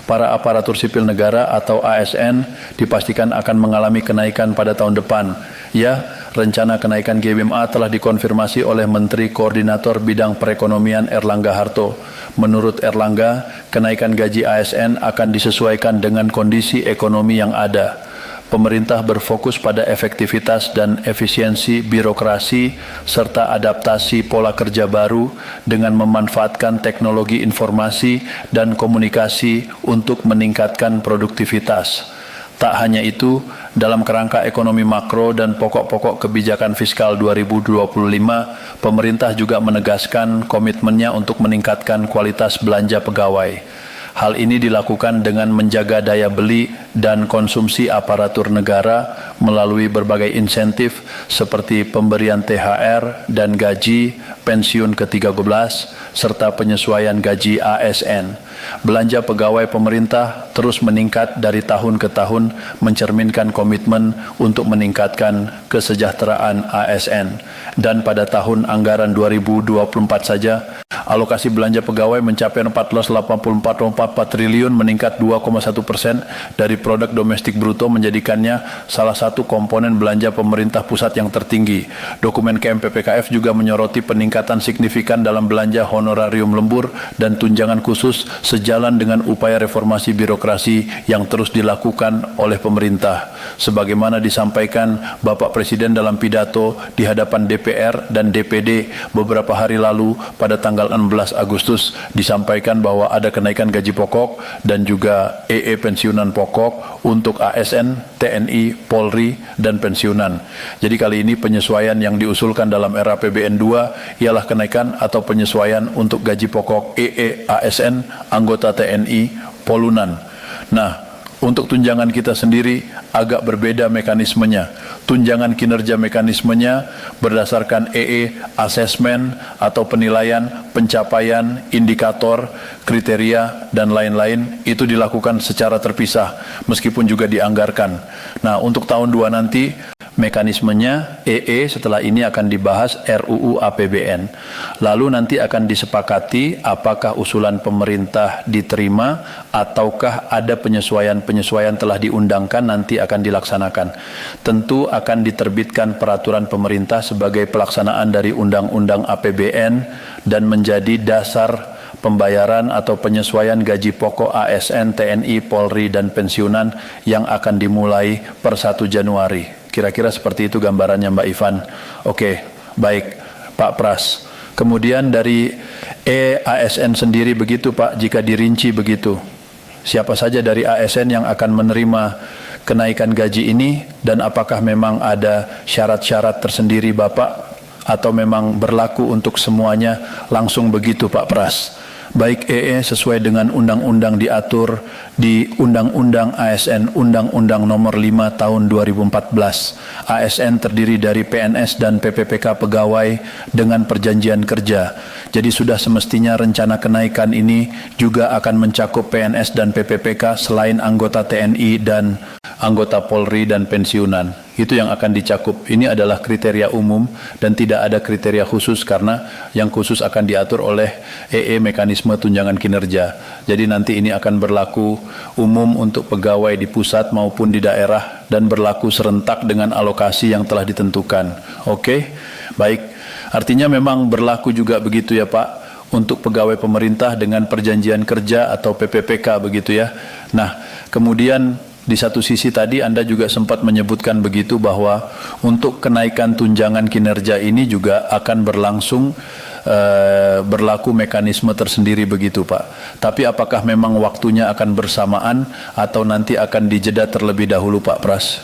para aparatur sipil negara atau ASN dipastikan akan mengalami kenaikan pada tahun depan. Ya, rencana kenaikan GBMA telah dikonfirmasi oleh Menteri Koordinator Bidang Perekonomian Erlangga Harto. Menurut Erlangga, kenaikan gaji ASN akan disesuaikan dengan kondisi ekonomi yang ada. Pemerintah berfokus pada efektivitas dan efisiensi birokrasi serta adaptasi pola kerja baru dengan memanfaatkan teknologi informasi dan komunikasi untuk meningkatkan produktivitas. Tak hanya itu, dalam kerangka ekonomi makro dan pokok-pokok kebijakan fiskal 2025, pemerintah juga menegaskan komitmennya untuk meningkatkan kualitas belanja pegawai. Hal ini dilakukan dengan menjaga daya beli dan konsumsi aparatur negara melalui berbagai insentif seperti pemberian THR dan gaji, pensiun ke-13, serta penyesuaian gaji ASN. Belanja pegawai pemerintah terus meningkat dari tahun ke tahun, mencerminkan komitmen untuk meningkatkan kesejahteraan ASN. Dan pada tahun anggaran 2024 saja, alokasi belanja pegawai mencapai 1484,4 triliun, meningkat 2,1% dari produk domestik bruto, menjadikannya salah satu komponen belanja pemerintah pusat yang tertinggi. Dokumen KMPPKF juga menyoroti peningkatan signifikan dalam belanja honorarium lembur dan tunjangan khusus sejalan dengan upaya reformasi birokrasi yang terus dilakukan oleh pemerintah. Sebagaimana disampaikan Bapak Presiden dalam pidato di hadapan DPR dan DPD beberapa hari lalu pada tanggal 16 Agustus, disampaikan bahwa ada kenaikan gaji pokok dan juga EE pensiunan pokok untuk ASN, TNI, Polri, dan pensiunan. Jadi kali ini penyesuaian yang diusulkan dalam era APBN 2 ialah kenaikan atau penyesuaian untuk gaji pokok EE ASN, anggota TNI, Polunan. Nah, untuk tunjangan kita sendiri agak berbeda mekanismenya. Tunjangan kinerja mekanismenya berdasarkan EE asesmen atau penilaian, pencapaian, indikator, kriteria, dan lain-lain itu dilakukan secara terpisah meskipun juga dianggarkan. Nah, untuk tahun 2 nanti mekanismenya EE setelah ini akan dibahas RUU APBN. Lalu nanti akan disepakati apakah usulan pemerintah diterima ataukah ada penyesuaian telah diundangkan nanti akan dilaksanakan. Tentu akan diterbitkan peraturan pemerintah sebagai pelaksanaan dari Undang-Undang APBN dan menjadi dasar pembayaran atau penyesuaian gaji pokok ASN, TNI, Polri, dan pensiunan yang akan dimulai per 1 Januari. Kira-kira seperti itu gambarannya Mbak Ivan. Oke, baik Pak Pras. Kemudian dari ASN sendiri begitu Pak, jika dirinci begitu. Siapa saja dari ASN yang akan menerima kenaikan gaji ini dan apakah memang ada syarat-syarat tersendiri Bapak atau memang berlaku untuk semuanya langsung begitu Pak Pras? Baik EE sesuai dengan undang-undang diatur di Undang-Undang ASN Undang-Undang Nomor 5 Tahun 2014. ASN terdiri dari PNS dan PPPK pegawai dengan perjanjian kerja. Jadi sudah semestinya rencana kenaikan ini juga akan mencakup PNS dan PPPK selain anggota TNI dan anggota Polri dan pensiunan. Itu yang akan dicakup. Ini adalah kriteria umum dan tidak ada kriteria khusus karena yang khusus akan diatur oleh EE mekanisme tunjangan kinerja. Jadi nanti ini akan berlaku umum untuk pegawai di pusat maupun di daerah dan berlaku serentak dengan alokasi yang telah ditentukan. Oke, baik. Artinya memang berlaku juga begitu ya Pak untuk pegawai pemerintah dengan perjanjian kerja atau PPPK begitu ya. Nah, kemudian di satu sisi tadi Anda juga sempat menyebutkan begitu bahwa untuk kenaikan tunjangan kinerja ini juga akan berlaku mekanisme tersendiri begitu Pak. Tapi apakah memang waktunya akan bersamaan atau nanti akan dijeda terlebih dahulu Pak Pras?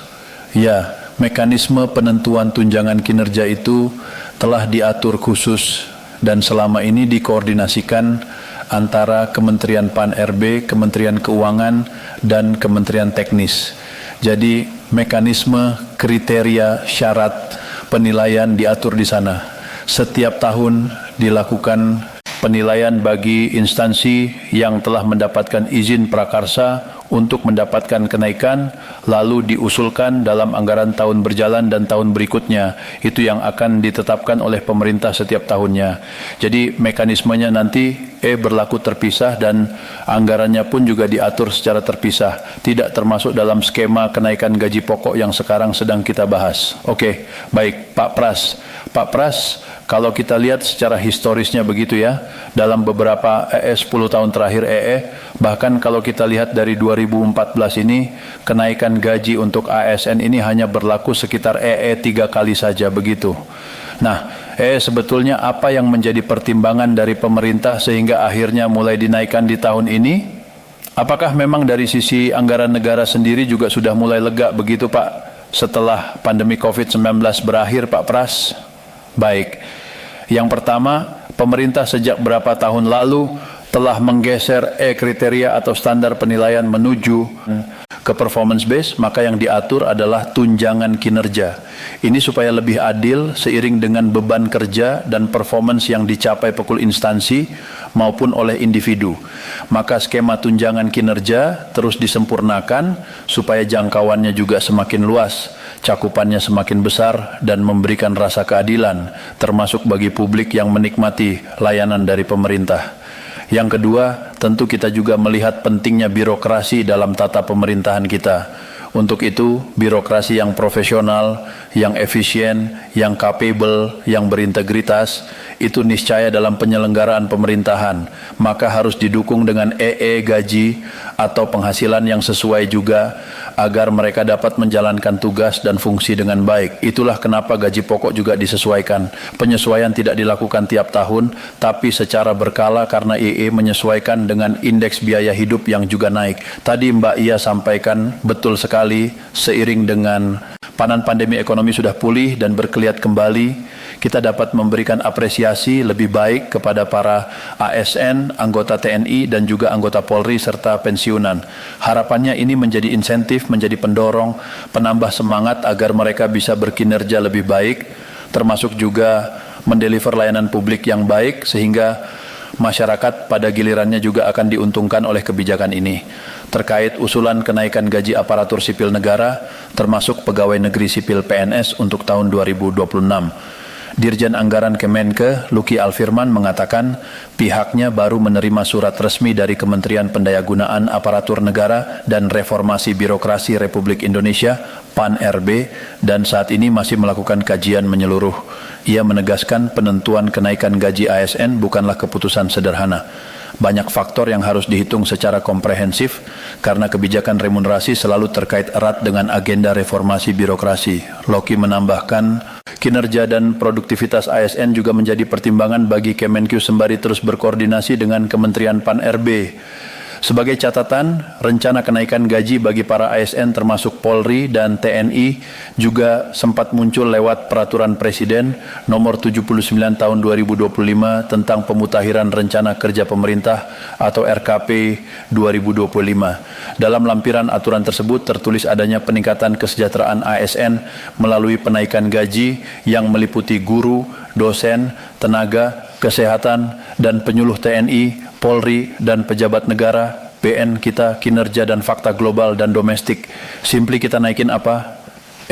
Ya, mekanisme penentuan tunjangan kinerja itu telah diatur khusus dan selama ini dikoordinasikan antara Kementerian Pan-RB, Kementerian Keuangan, dan Kementerian Teknis. Jadi mekanisme, kriteria, syarat penilaian diatur di sana. Setiap tahun dilakukan penilaian bagi instansi yang telah mendapatkan izin prakarsa untuk mendapatkan kenaikan, lalu diusulkan dalam anggaran tahun berjalan dan tahun berikutnya. Itu yang akan ditetapkan oleh pemerintah setiap tahunnya. Jadi mekanismenya nanti berlaku terpisah dan anggarannya pun juga diatur secara terpisah. Tidak termasuk dalam skema kenaikan gaji pokok yang sekarang sedang kita bahas. Oke, baik Pak Pras. Pak Pras, kalau kita lihat secara historisnya begitu ya, dalam beberapa 10 tahun terakhir bahkan kalau kita lihat dari 2014 ini, kenaikan gaji untuk ASN ini hanya berlaku sekitar 3 kali saja begitu. Nah, sebetulnya apa yang menjadi pertimbangan dari pemerintah sehingga akhirnya mulai dinaikkan di tahun ini? Apakah memang dari sisi anggaran negara sendiri juga sudah mulai lega begitu Pak, setelah pandemi COVID-19 berakhir Pak Pras? Baik, yang pertama, pemerintah sejak berapa tahun lalu telah menggeser kriteria atau standar penilaian menuju ke performance base, maka yang diatur adalah tunjangan kinerja. Ini supaya lebih adil seiring dengan beban kerja dan performance yang dicapai pekul instansi maupun oleh individu. Maka skema tunjangan kinerja terus disempurnakan supaya jangkauannya juga semakin luas, cakupannya semakin besar dan memberikan rasa keadilan, termasuk bagi publik yang menikmati layanan dari pemerintah. Yang kedua, tentu kita juga melihat pentingnya birokrasi dalam tata pemerintahan kita. Untuk itu, birokrasi yang profesional, yang efisien, yang capable, yang berintegritas, itu niscaya dalam penyelenggaraan pemerintahan. Maka harus didukung dengan gaji atau penghasilan yang sesuai juga, agar mereka dapat menjalankan tugas dan fungsi dengan baik. Itulah kenapa gaji pokok juga disesuaikan. Penyesuaian tidak dilakukan tiap tahun, tapi secara berkala karena menyesuaikan dengan indeks biaya hidup yang juga naik. Tadi Mbak Ia sampaikan betul sekali, seiring dengan pandemi ekonomi sudah pulih dan berkeliat kembali, kita dapat memberikan apresiasi lebih baik kepada para ASN, anggota TNI, dan juga anggota Polri serta pensiunan. Harapannya ini menjadi insentif, menjadi pendorong, penambah semangat agar mereka bisa berkinerja lebih baik, termasuk juga mendeliver layanan publik yang baik, sehingga masyarakat pada gilirannya juga akan diuntungkan oleh kebijakan ini. Terkait usulan kenaikan gaji aparatur sipil negara, termasuk pegawai negeri sipil PNS untuk tahun 2026. Dirjen Anggaran Kemenke, Luki Alfirman mengatakan pihaknya baru menerima surat resmi dari Kementerian Pendayagunaan Aparatur Negara dan Reformasi Birokrasi Republik Indonesia, PAN-RB, dan saat ini masih melakukan kajian menyeluruh. Ia menegaskan penentuan kenaikan gaji ASN bukanlah keputusan sederhana. Banyak faktor yang harus dihitung secara komprehensif karena kebijakan remunerasi selalu terkait erat dengan agenda reformasi birokrasi. Loki menambahkan, kinerja dan produktivitas ASN juga menjadi pertimbangan bagi Kemenq sembari terus berkoordinasi dengan Kementerian PAN-RB. Sebagai catatan, rencana kenaikan gaji bagi para ASN termasuk Polri dan TNI juga sempat muncul lewat Peraturan Presiden Nomor 79 Tahun 2025 tentang Pemutakhiran Rencana Kerja Pemerintah atau RKP 2025. Dalam lampiran aturan tersebut tertulis adanya peningkatan kesejahteraan ASN melalui penaikan gaji yang meliputi guru, dosen, tenaga, kesehatan, dan penyuluh TNI, Polri, dan pejabat negara, BN kita, kinerja dan fakta global dan domestik. Simply kita naikin apa?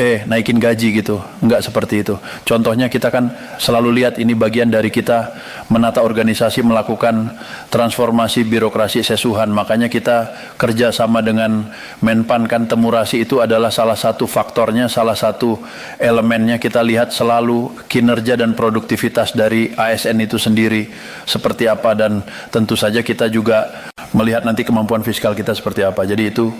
Naikin gaji gitu. Enggak seperti itu. Contohnya kita kan selalu lihat ini bagian dari kita menata organisasi, melakukan transformasi birokrasi sesuhan. Makanya kita kerja sama dengan Menpan, kan temurasi itu adalah salah satu faktornya, salah satu elemennya. Kita lihat selalu kinerja dan produktivitas dari ASN itu sendiri seperti apa, dan tentu saja kita juga melihat nanti kemampuan fiskal kita seperti apa. Jadi itu